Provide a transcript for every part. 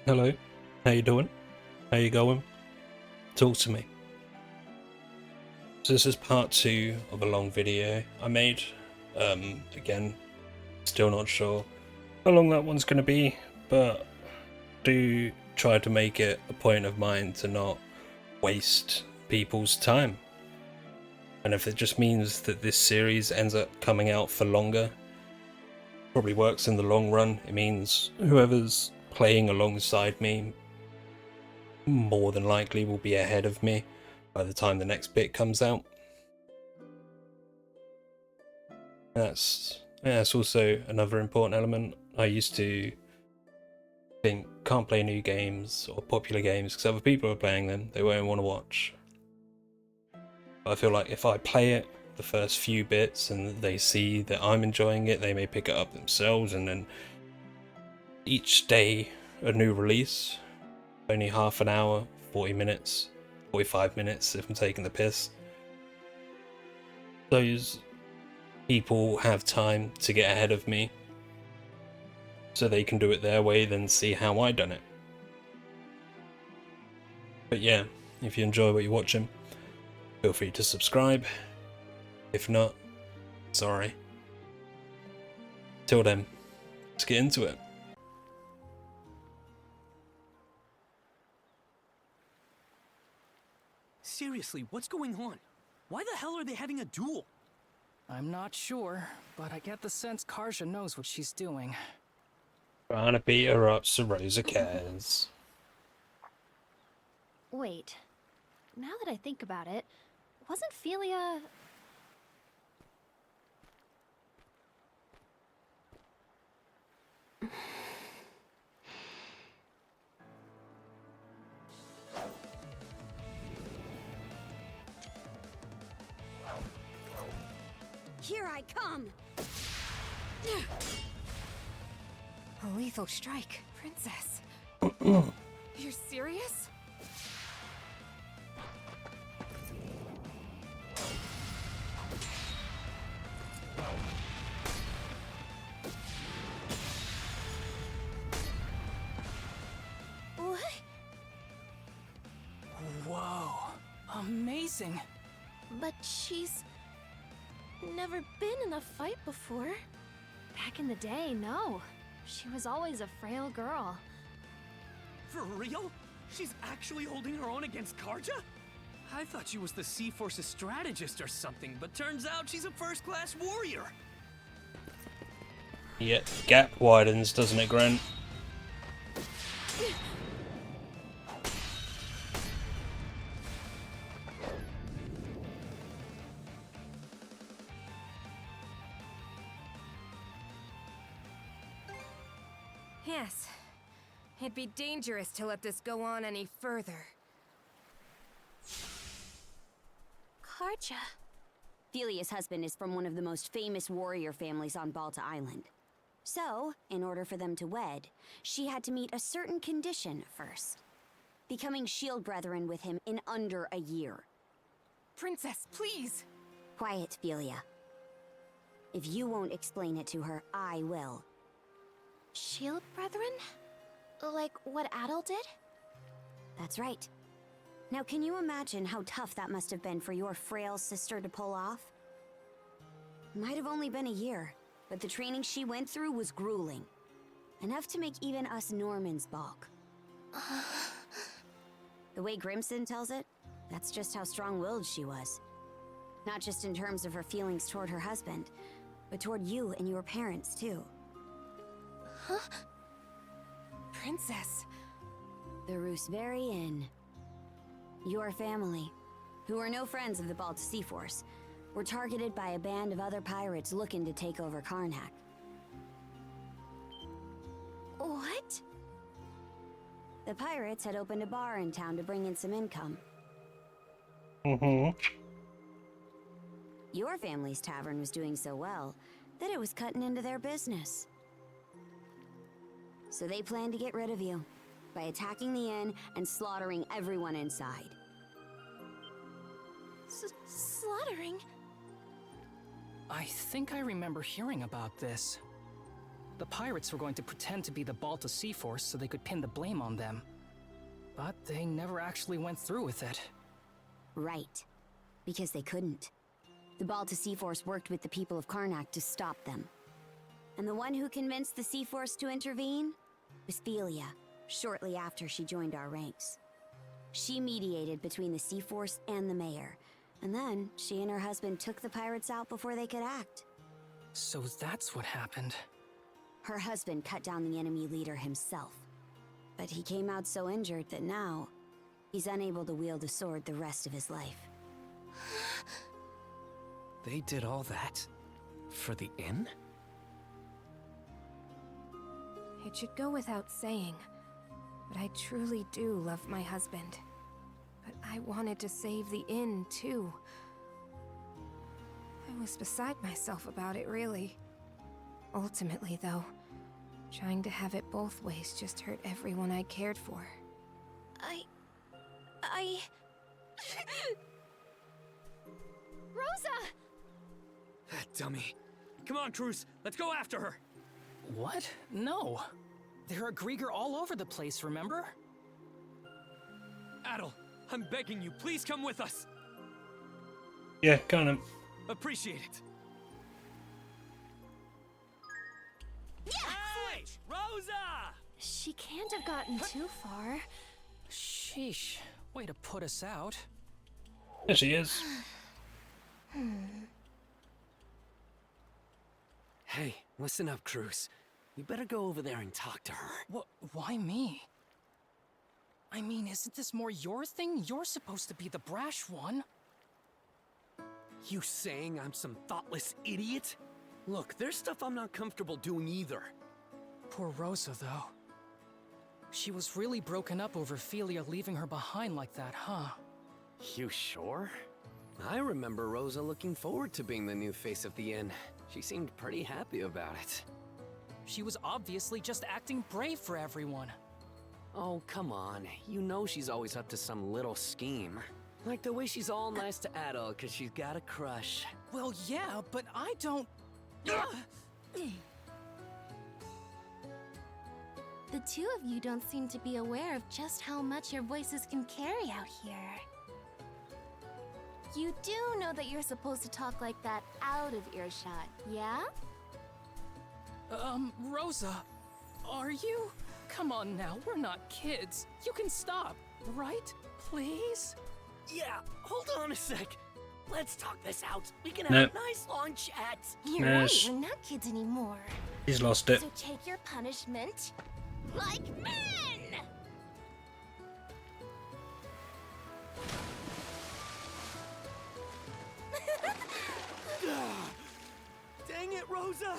Hello, how you doing? How you going? Talk to me. So this is part 2 of a long video I made. Again, still not sure how long that one's going to be, but do try to make it a point of mine to not waste people's time. And if it just means that this series ends up coming out for longer, probably works in the long run. It means whoever's playing alongside me more than likely will be ahead of me by the time the next bit comes out. That's also another important element. I used to think can't play new games or popular games because other people are playing them, they won't want to watch. But I feel like if I play it the first few bits and they see that I'm enjoying it, they may pick it up themselves, and then each day a new release, only half an hour, 40 minutes, 45 minutes if I'm taking the piss. Those people have time to get ahead of me so they can do it their way, then see how I done it. But yeah, if you enjoy what you're watching, feel free to subscribe. If not, sorry. Till then, let's get into it. Seriously, what's going on? Why the hell are they having a duel? I'm not sure, but I get the sense Karja knows what she's doing. Trying to beat her up so Rosa cares. Wait, now that I think about it, wasn't Philia... Here I come! A lethal strike. Princess. You're serious? What? Whoa, amazing. But she's... never been in a fight before. Back in the day, no. She was always a frail girl. For real? She's actually holding her own against Karja? I thought she was the Sea Force's strategist or something, but turns out she's a first-class warrior. Yet the gap widens, doesn't it, Grant? Yes. It'd be dangerous to let this go on any further. Karja. Philia's husband is from one of the most famous warrior families on Balta Island. So, in order for them to wed, she had to meet a certain condition first. Becoming shield brethren with him in under a year. Princess, please! Quiet, Philia. If you won't explain it to her, I will. Shield Brethren? Like what Adel did? That's right. Now, can you imagine how tough that must have been for your frail sister to pull off? Might have only been a year, but the training she went through was grueling. Enough to make even us Normans balk. The way Grimson tells it, that's just how strong-willed she was. Not just in terms of her feelings toward her husband, but toward you and your parents, too. Huh? Princess. The Rooseveri Inn. Your family, who are no friends of the Balta Sea Force, were targeted by a band of other pirates looking to take over Karnak. What? The pirates had opened a bar in town to bring in some income. Your family's tavern was doing so well that it was cutting into their business. So they planned to get rid of you by attacking the inn and slaughtering everyone inside. Slaughtering? I think I remember hearing about this. The pirates were going to pretend to be the Balta Sea Force so they could pin the blame on them. But they never actually went through with it. Right. Because they couldn't. The Balta Sea Force worked with the people of Karnak to stop them. And the one who convinced the Sea Force to intervene was Philia, shortly after she joined our ranks. She mediated between the Sea Force and the mayor, and then she and her husband took the pirates out before they could act. So that's what happened. Her husband cut down the enemy leader himself. But he came out so injured that now, he's unable to wield a sword the rest of his life. They did all that? For the inn? It should go without saying, but I truly do love my husband. But I wanted to save the inn, too. I was beside myself about it, really. Ultimately, though, trying to have it both ways just hurt everyone I cared for. Rosa! That dummy. Come on, Cruz, let's go after her! What? No. There are Grieger all over the place, remember? Adel, I'm begging you, please come with us! Yeah, kind of. Appreciate it. Hey! Rosa! She can't have gotten too far. Sheesh. Way to put us out. There she is. Hey, listen up, Cruz. You better go over there and talk to her. Why me? I mean, isn't this more your thing? You're supposed to be the brash one. You saying I'm some thoughtless idiot? Look, there's stuff I'm not comfortable doing either. Poor Rosa, though. She was really broken up over Philia leaving her behind like that, huh? You sure? I remember Rosa looking forward to being the new face of the inn. She seemed pretty happy about it. She was obviously just acting brave for everyone. Oh, come on. You know she's always up to some little scheme. Like the way she's all nice to Adel because she's got a crush. Well, yeah, but I don't... The two of you don't seem to be aware of just how much your voices can carry out here. You do know that you're supposed to talk like that out of earshot, yeah? Rosa, are you? Come on now, we're not kids. You can stop, right? Please? Yeah, hold on a sec. Let's talk this out. We can No. have a nice long chat. You're No, right, we're not kids anymore. He's lost it. So take your punishment like men! Dang it, Rosa!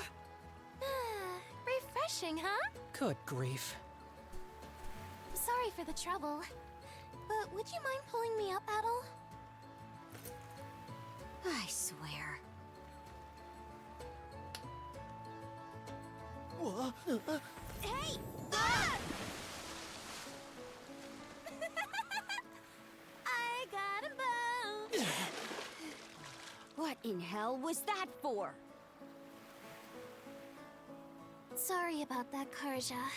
Refreshing, huh? Good grief. Sorry for the trouble. But would you mind pulling me up, Adel? I swear. Hey! Ah! I got a bone! What in hell was that for? Sorry about that, Karja.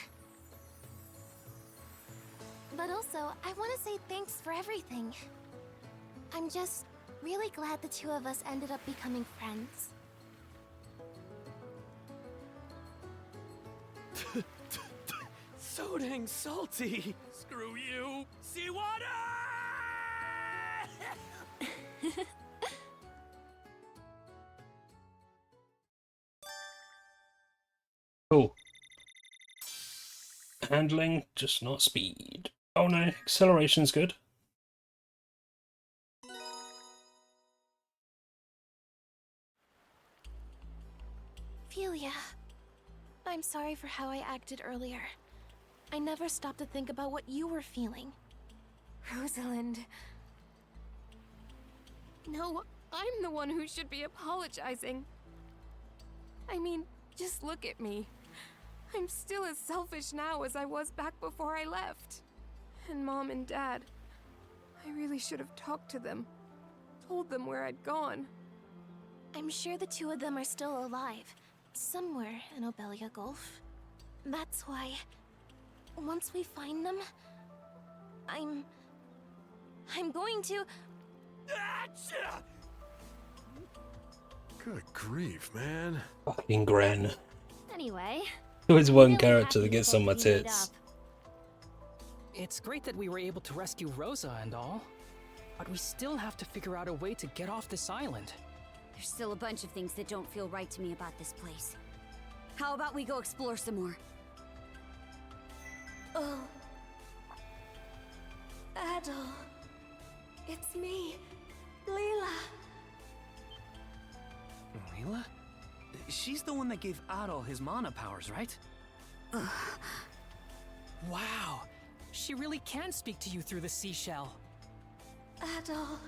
But also, I want to say thanks for everything. I'm just really glad the two of us ended up becoming friends. So dang salty! Screw you! Seawater! Cool. Handling, just not speed. Oh no, acceleration's good. Philia, I'm sorry for how I acted earlier. I never stopped to think about what you were feeling. Rosalind. No, I'm the one who should be apologizing. I mean, just look at me. I'm still as selfish now as I was back before I left. And Mom and Dad, I really should have talked to them, told them where I'd gone. I'm sure the two of them are still alive, somewhere in Obelia Gulf. That's why, once we find them, I'm going to... Achoo! Good grief, man. Fucking Gren. Anyway, There was one really character happy that gets we on my both teamed tits. up. It's great that we were able to rescue Rosa and all, but we still have to figure out a way to get off this island. There's still a bunch of things that don't feel right to me about this place. How about we go explore some more? Oh. Adol. It's me, Leela. Leela? She's the one that gave Adol his mana powers, right? Wow, she really can speak to you through the seashell. Adol.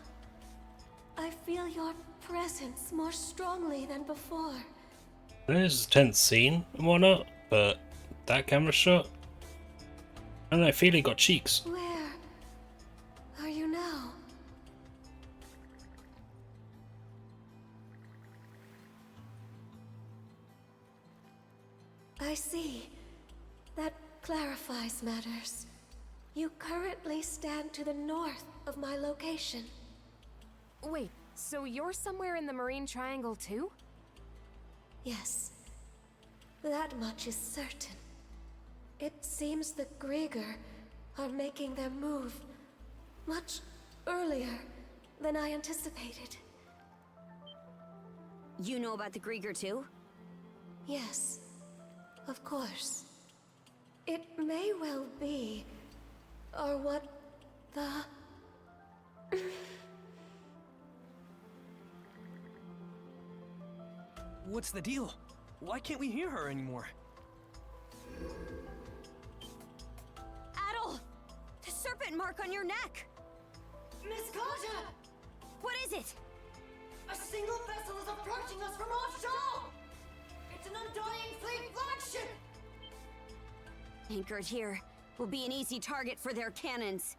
I feel your presence more strongly than before. It is a tense scene and whatnot, but that camera shot, I don't know, I feel he got cheeks. Where are you now? I see. That clarifies matters. You currently stand to the north of my location. Wait, so you're somewhere in the Marine Triangle too? Yes. That much is certain. It seems the Grieger are making their move much earlier than I anticipated. You know about the Grieger too? Yes, of course. It may well be, or what the... What's the deal? Why can't we hear her anymore? Adol! The serpent mark on your neck! Miss Carter! What is it? A single vessel is approaching us from offshore! It's an Undying Fleet flagship! Anchored here will be an easy target for their cannons.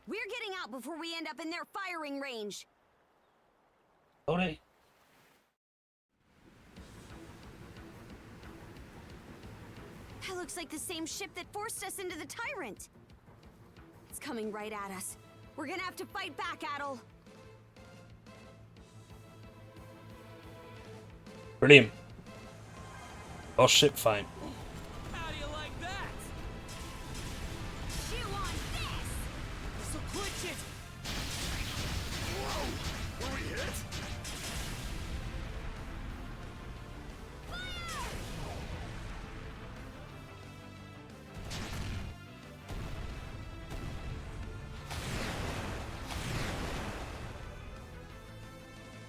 We're getting out before we end up in their firing range. Alright. That looks like the same ship that forced us into the Tyrant. It's coming right at us. We're gonna have to fight back, Adol. Brilliant. Boss ship fight. How do you like that? Chew on this! So clutch it! Whoa! Were we hit?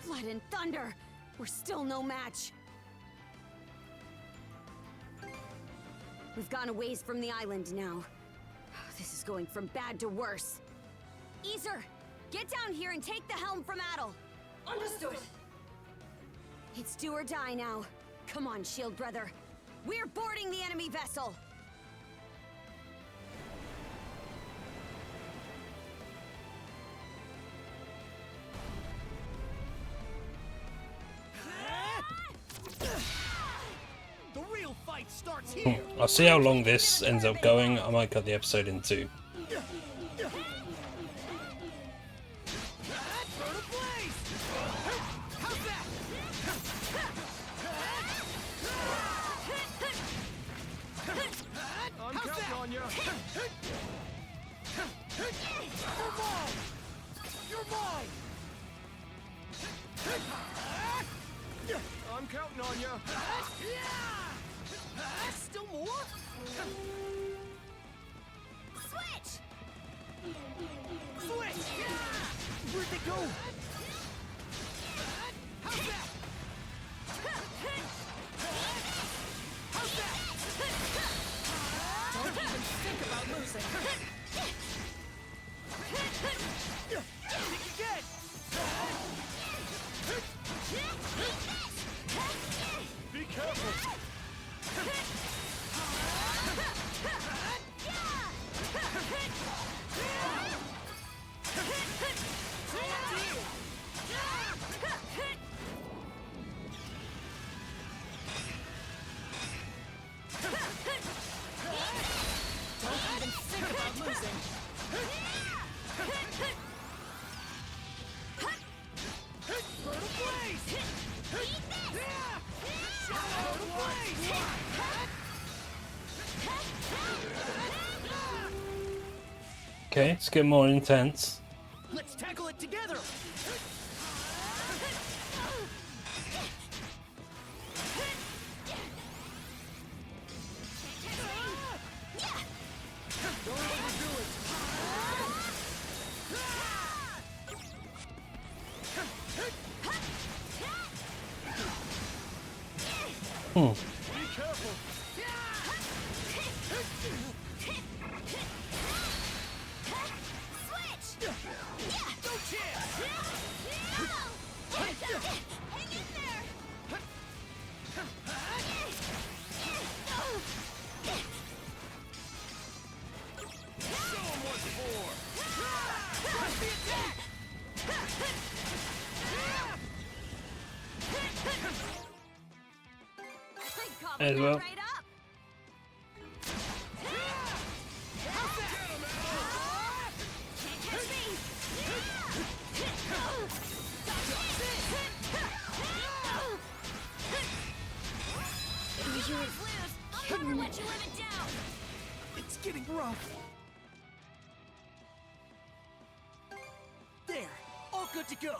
Blood and thunder! We're still no match. We've gone a ways from the island now. This is going from bad to worse. Easer, get down here and take the helm from Adol. Understood! It's do or die now. Come on, Shield Brother. We're boarding the enemy vessel. The real fight starts here! I'll see how long this ends up going. I might cut the episode in two. Burn a blaze! How's that? I'm counting on you. You're mine! You're mine! I'm counting on you. Still more? Switch! Switch! Where'd they go? How's that? How's that? Don't even think about losing. Kick again! Be careful. think about losing. Bird of Blaze! Shadow of Blaze! Okay, let's get more intense. Let's tackle it together! Don't overdo it! Be careful! Switch! No chance! Hang in there! Show 'em what's for! Press the attack! As well. Right up! Can't catch me! If you lose, I'll never let you live it down! It's getting rough. There, all good to go.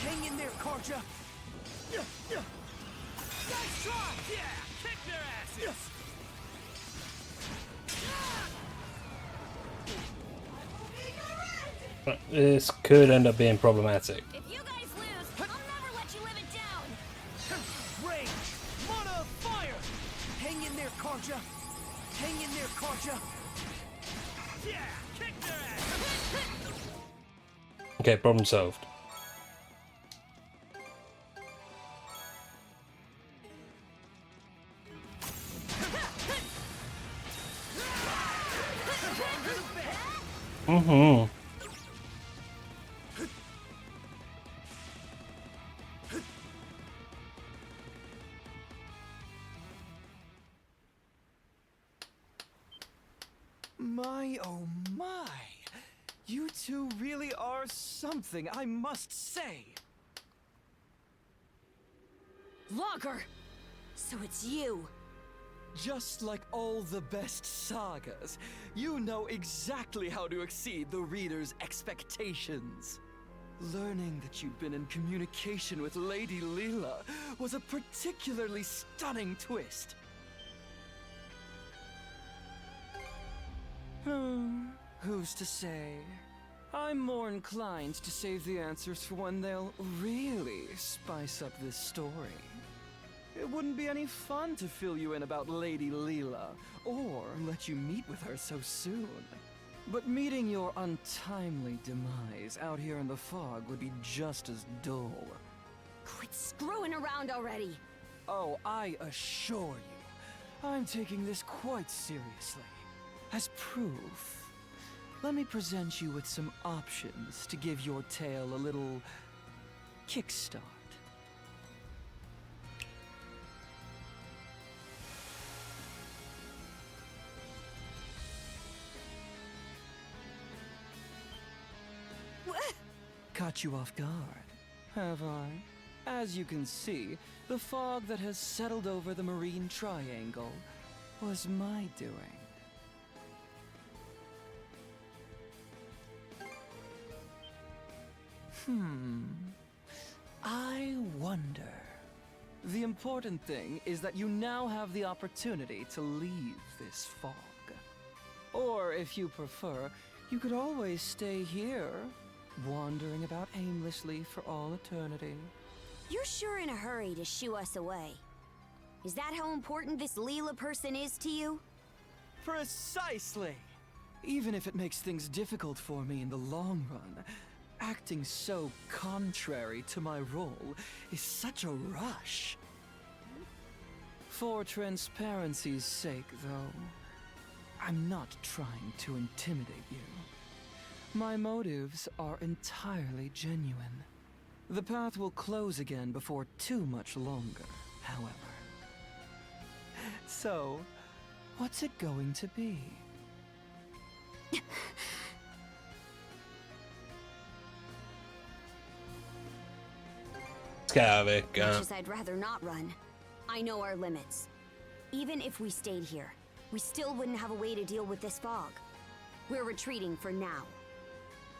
Hang in there, Karja. Nice try! Yeah, kick their asses! This could end up being problematic. If you guys lose, I'll never let you live it down! Rage! Mana of fire! Hang in there, Karja! Hang in there, Karja! Yeah, kick their asses! Okay, problem solved. Mm-hmm. My, oh my! You two really are something, I must say! Logger! So it's you! Just like all the best sagas, you know exactly how to exceed the reader's expectations. Learning that you'd been in communication with Lady Leela was a particularly stunning twist. Who's to say? I'm more inclined to save the answers for when they'll really spice up this story. It wouldn't be any fun to fill you in about Lady Leela, or let you meet with her so soon. But meeting your untimely demise out here in the fog would be just as dull. Quit screwing around already! Oh, I assure you, I'm taking this quite seriously. As proof, let me present you with some options to give your tale a little kickstart. Caught you off guard, have I? As you can see, the fog that has settled over the Marine Triangle was my doing. I wonder. The important thing is that you now have the opportunity to leave this fog. Or, if you prefer, you could always stay here, wandering about aimlessly for all eternity. You're sure in a hurry to shoo us away. Is that how important this Leela person is to you? Precisely! Even if it makes things difficult for me in the long run, acting so contrary to my role is such a rush. For transparency's sake, though, I'm not trying to intimidate you. My motives are entirely genuine. The path will close again before too much longer, however. So, What's it going to be? Let's get out of here. Much as I'd rather not run, I know our limits. Even if we stayed here, we still wouldn't have a way to deal with this fog. We're retreating for now.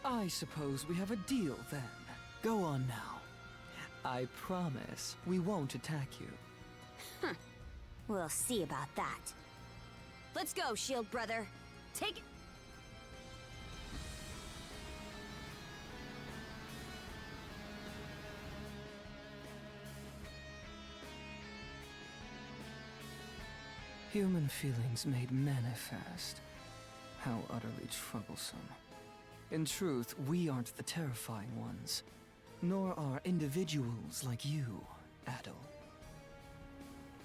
I suppose we have a deal then. Go on now. I promise we won't attack you. We'll see about that. Let's go, Shield Brother. Take it. Human feelings made manifest. How utterly troublesome. In truth, we aren't the terrifying ones, nor are individuals like you, Adol.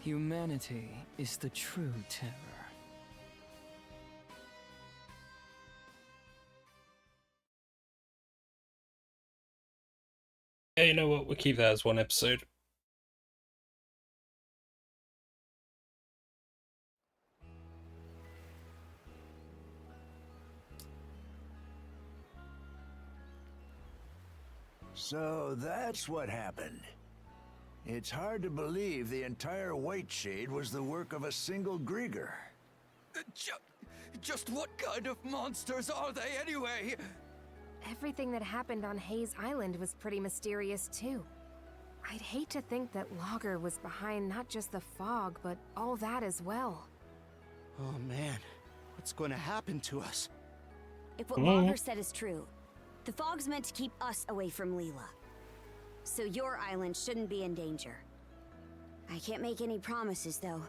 Humanity is the true terror. Yeah, you know what? We'll keep that as one episode. So that's what happened. It's hard to believe the entire White Shade was the work of a single Grieger. Just what kind of monsters are they anyway? Everything that happened on Hayes Island was pretty mysterious too. I'd hate to think that Logger was behind not just the fog, but all that as well. Oh man, what's going to happen to us? If what Logger said is true, the fog's meant to keep us away from Leela. So your island shouldn't be in danger. I can't make any promises, though.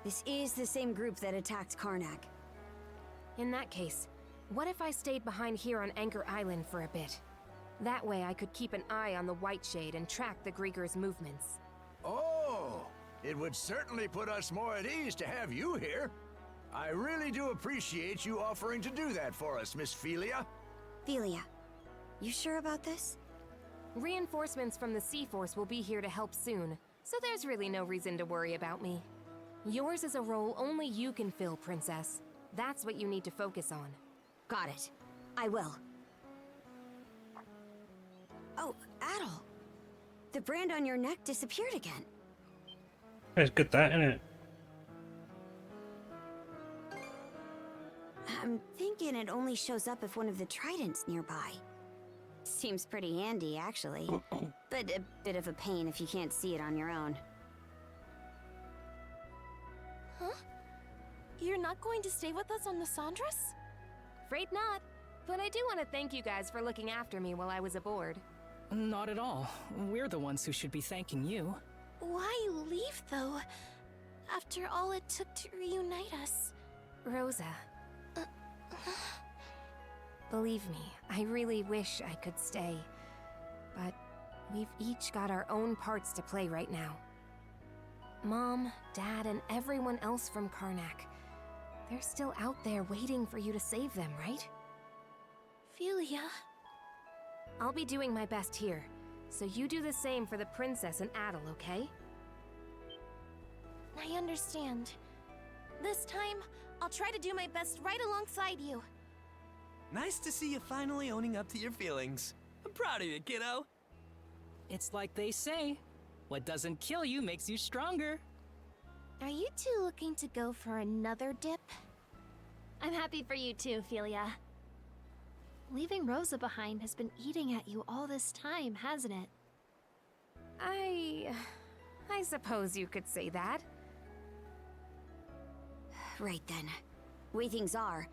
This is the same group that attacked Karnak. In that case, what if I stayed behind here on Anchor Island for a bit? That way I could keep an eye on the White Shade and track the Grieger's movements. Oh, it would certainly put us more at ease to have you here. I really do appreciate you offering to do that for us, Miss Philia. Philia, you sure about this? Reinforcements from the Sea Force will be here to help soon, so there's really no reason to worry about me. Yours is a role only you can fill, Princess. That's what you need to focus on. Got it. I will. Oh, Adol. The brand on your neck disappeared again. It's good that, isn't it? I'm thinking it only shows up if one of the tridents nearby. Seems pretty handy, actually. But a bit of a pain if you can't see it on your own. Huh? You're not going to stay with us on the Sandras? Afraid not. But I do want to thank you guys for looking after me while I was aboard. Not at all. We're the ones who should be thanking you. Why leave, though? After all it took to reunite us. Rosa. Believe me, I really wish I could stay. But we've each got our own parts to play right now. Mom, Dad, and everyone else from Karnak. They're still out there waiting for you to save them, right? Philia. I'll be doing my best here, so you do the same for the Princess and Adol, okay? I understand. This time, I'll try to do my best right alongside you. Nice to see you finally owning up to your feelings. I'm proud of you, kiddo. It's like they say, what doesn't kill you makes you stronger. Are you two looking to go for another dip? I'm happy for you too, Philia. Leaving Rosa behind has been eating at you all this time, hasn't it? I suppose you could say that. Right then. Way things are,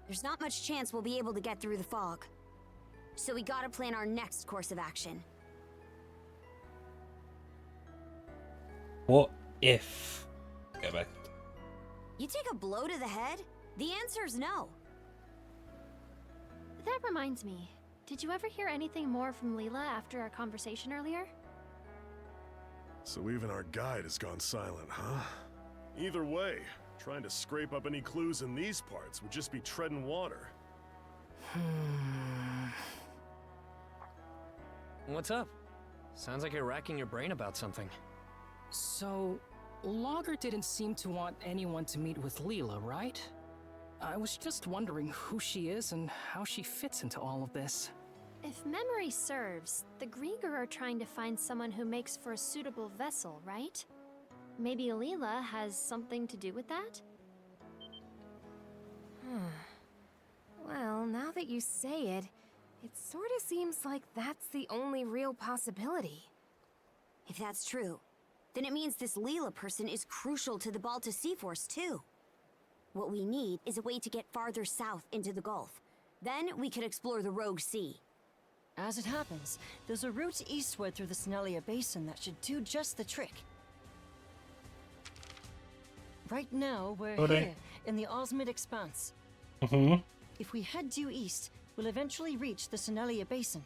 there's not much chance we'll be able to get through the fog. So we gotta plan our next course of action. What if... Go back. You take a blow to the head? The answer's no. That reminds me. Did you ever hear anything more from Leela after our conversation earlier? So even our guide has gone silent, huh? Either way, trying to scrape up any clues in these parts would just be treading water. What's up? Sounds like you're racking your brain about something. So, Lager didn't seem to want anyone to meet with Leela, right? I was just wondering who she is and how she fits into all of this. If memory serves, the Grieger are trying to find someone who makes for a suitable vessel, right? Maybe Leela has something to do with that? Well, now that you say it, it sort of seems like that's the only real possibility. If that's true, then it means this Leela person is crucial to the Balta Sea Force, too. What we need is a way to get farther south into the Gulf. Then we could explore the Rogue Sea. As it happens, there's a route eastward through the Senelia Basin that should do just the trick. Right now, we're here, in the Osmid Expanse. If we head due east, we'll eventually reach the Senelia Basin.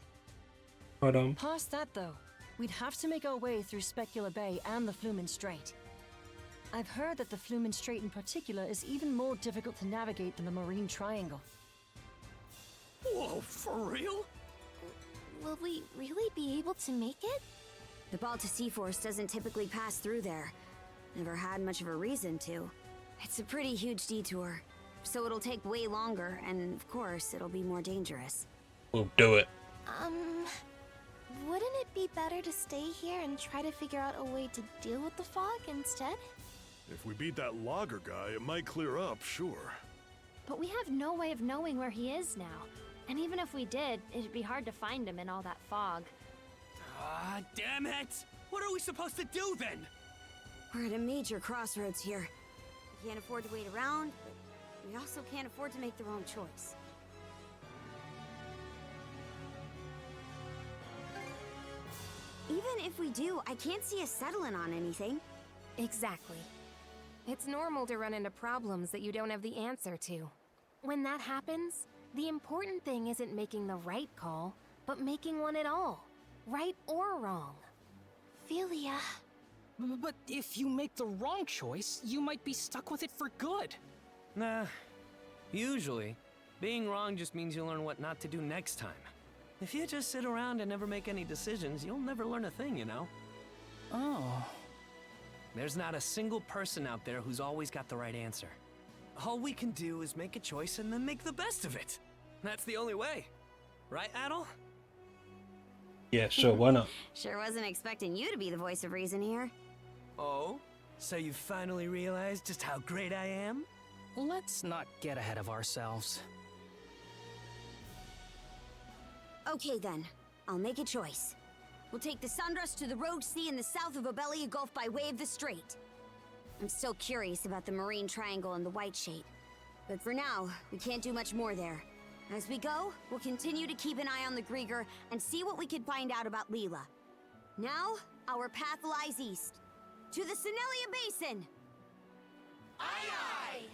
Right on. Past that, though, we'd have to make our way through Specula Bay and the Flumen Strait. I've heard that the Flumen Strait in particular is even more difficult to navigate than the Marine Triangle. Whoa, for real? Will we really be able to make it? The Balta Sea Force doesn't typically pass through there. Never had much of a reason to. It's a pretty huge detour, so it'll take way longer, and of course, it'll be more dangerous. We'll do it. Wouldn't it be better to stay here and try to figure out a way to deal with the fog instead? If we beat that logger guy, it might clear up, sure. But we have no way of knowing where he is now. And even if we did, it'd be hard to find him in all that fog. Ah, damn it! What are we supposed to do then? We're at a major crossroads here. We can't afford to wait around, but we also can't afford to make the wrong choice. Even if we do, I can't see us settling on anything. Exactly. It's normal to run into problems that you don't have the answer to. When that happens, the important thing isn't making the right call, but making one at all. Right or wrong. Philia. But if you make the wrong choice, you might be stuck with it for good. Nah. Usually, being wrong just means you learn what not to do next time. If you just sit around and never make any decisions, you'll never learn a thing, you know? Oh. There's not a single person out there who's always got the right answer. All we can do is make a choice and then make the best of it. That's the only way. Right, Adel? Yeah, sure, why not? Sure wasn't expecting you to be the voice of reason here. Oh? So you finally realized just how great I am? Let's not get ahead of ourselves. Okay then, I'll make a choice. We'll take the Sandras to the Rogue Sea in the south of Obelia Gulf by way of the Strait. I'm still curious about the Marine Triangle and the White Shape, but for now, we can't do much more there. As we go, we'll continue to keep an eye on the Grieger and see what we can find out about Leela. Now, our path lies east, to the Senelia Basin! Aye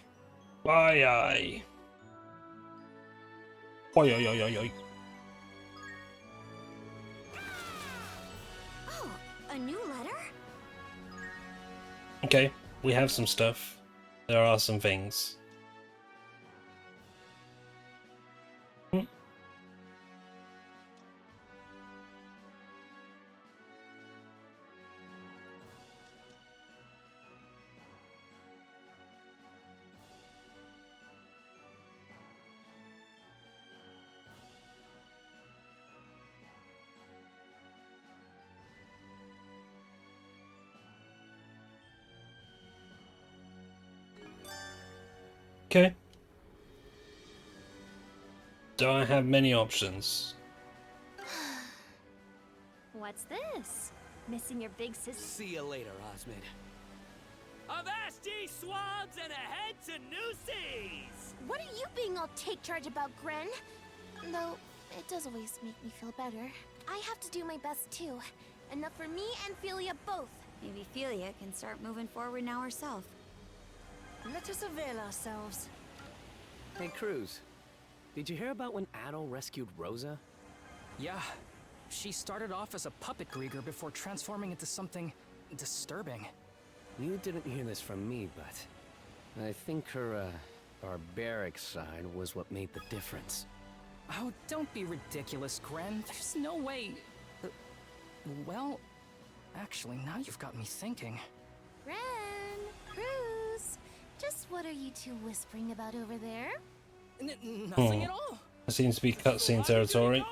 aye! Aye aye! Oi, oi, oi, oi, oi. Oh, a new letter? Okay, we have some stuff. There are some things. Okay. Do I have many options? What's this? Missing your big sister? See you later, Osmid. Avast ye swabs and ahead to new seas! What are you being all take charge about, Gren? Though, it does always make me feel better. I have to do my best too. Enough for me and Philia both. Maybe Philia can start moving forward now herself. Let us avail ourselves. Hey, Cruz. Did you hear about when Adel rescued Rosa? Yeah. She started off as a puppet Grieger before transforming into something disturbing. You didn't hear this from me, but I think her, barbaric side was what made the difference. Oh, don't be ridiculous, Gren. There's no way... well, actually, now you've got me thinking. Gren! Just what are you two whispering about over there? Nothing at all. It seems to be cutscene territory.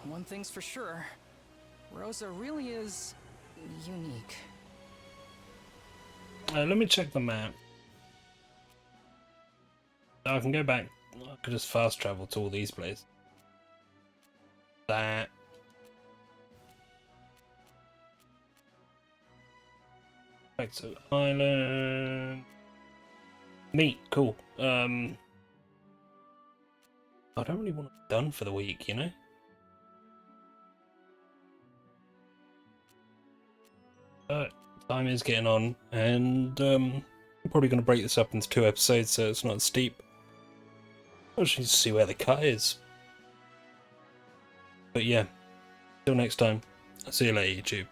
One thing's for sure. Rosa really is unique. Let me check the map. I can go back. I could just fast travel to all these places. That. Back to island. Neat, cool. I don't really want to be done for the week, you know? But time is getting on, and I'm probably going to break this up into 2 episodes so it's not steep. I just need to see where the cut is. But yeah, till next time, I'll see you later, YouTube.